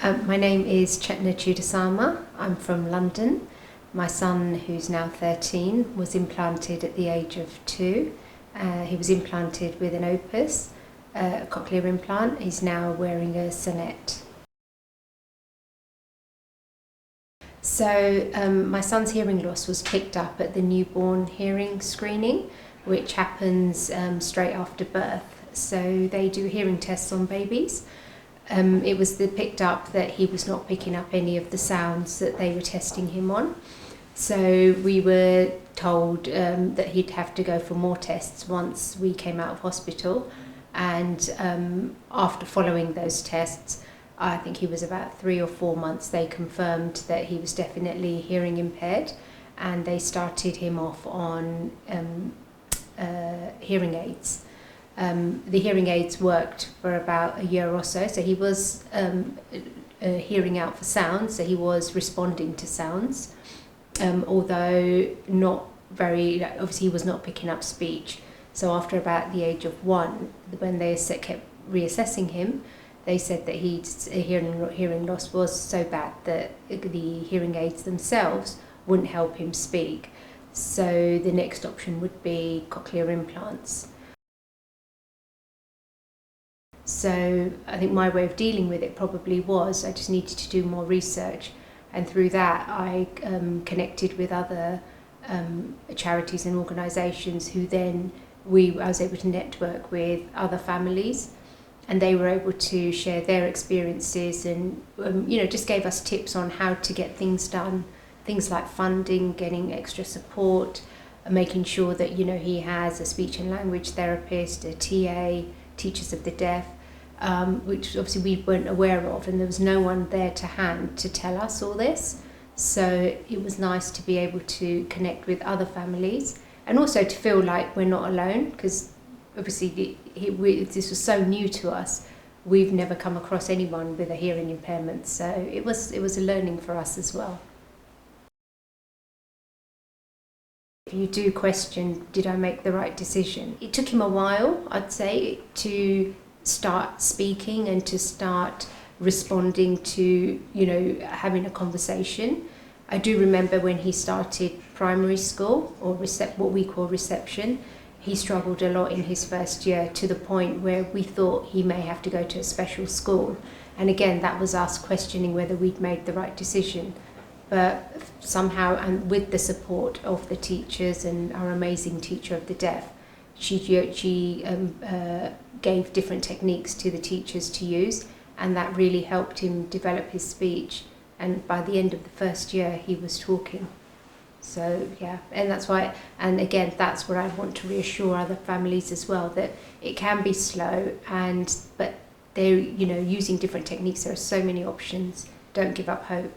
My name is Chetna Chudasama. I'm from London. My son, who's now 13, was implanted at the age of 2. He was implanted with an Opus, a cochlear implant. He's now wearing a Sonnet. So my son's hearing loss was picked up at the newborn hearing screening, which happens straight after birth. So they do hearing tests on babies. It was picked up that he was not picking up any of the sounds that they were testing him on. So we were told that he'd have to go for more tests once we came out of hospital. And after following those tests, I think he was about 3 or 4 months, they confirmed that he was definitely hearing impaired, and they started him off on hearing aids. The hearing aids worked for about a year or so he was hearing out for sounds, so he was responding to sounds, although not very, obviously he was not picking up speech. So after about the age of 1, when they kept reassessing him, they said that his hearing loss was so bad that the hearing aids themselves wouldn't help him speak. So the next option would be cochlear implants. So I think my way of dealing with it probably was I just needed to do more research, and through that I connected with other charities and organisations who then I was able to network with other families, and they were able to share their experiences and just gave us tips on how to get things done, things like funding, getting extra support, making sure that he has a speech and language therapist, a TA, teachers of the deaf, which obviously we weren't aware of, and there was no one there to hand to tell us all this. So it was nice to be able to connect with other families, and also to feel like we're not alone, because obviously this was so new to us. We've never come across anyone with a hearing impairment, so it was a learning for us as well. If you do question, did I make the right decision? It took him a while, I'd say, to start speaking and to start responding to, having a conversation. I do remember when he started primary school, or what we call reception, he struggled a lot in his first year, to the point where we thought he may have to go to a special school. And again, that was us questioning whether we'd made the right decision. But somehow, and with the support of the teachers and our amazing teacher of the deaf, she gave different techniques to the teachers to use, and that really helped him develop his speech. And by the end of the first year, he was talking. So yeah, and that's why, and again, that's what I want to reassure other families as well, that it can be slow, but they're using different techniques. There are so many options. Don't give up hope.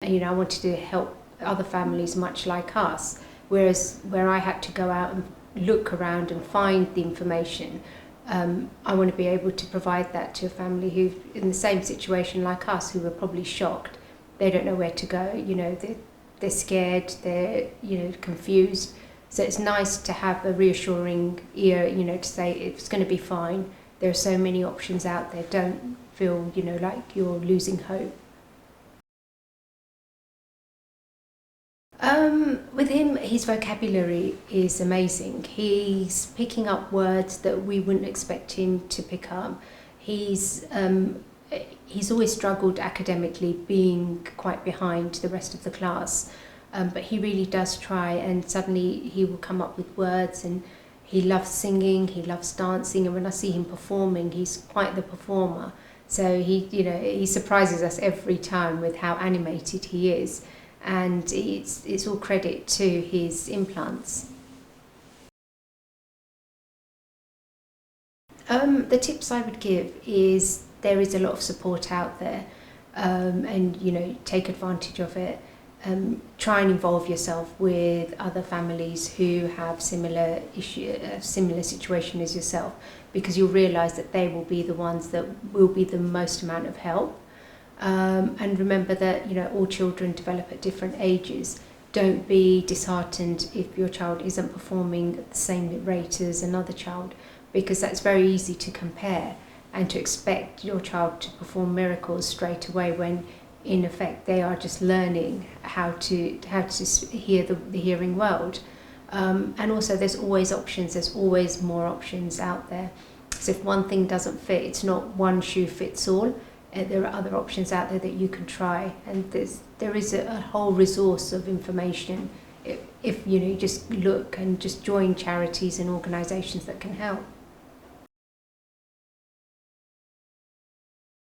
I wanted to help other families much like us, whereas where I had to go out and look around and find the information, I want to be able to provide that to a family who's in the same situation like us, who are probably shocked. They don't know where to go, they're scared, they're confused. So it's nice to have a reassuring ear, to say it's going to be fine. There are so many options out there. Don't feel, like you're losing hope. With him, his vocabulary is amazing. He's picking up words that we wouldn't expect him to pick up. He's always struggled academically, being quite behind the rest of the class, but he really does try, and suddenly he will come up with words. And he loves singing, he loves dancing, and when I see him performing, he's quite the performer. So he surprises us every time with how animated he is. And it's all credit to his implants. The tips I would give is there is a lot of support out there, and take advantage of it. Try and involve yourself with other families who have similar situation as yourself, because you'll realise that they will be the ones that will be the most amount of help. And remember that all children develop at different ages. Don't be disheartened if your child isn't performing at the same rate as another child, because that's very easy to compare. and to expect your child to perform miracles straight away when in effect they are just learning how to hear the hearing world. And also there's always options, there's always more options out there. So if one thing doesn't fit, it's not one shoe fits all. There are other options out there that you can try, and there is a whole resource of information if you just look and just join charities and organisations that can help.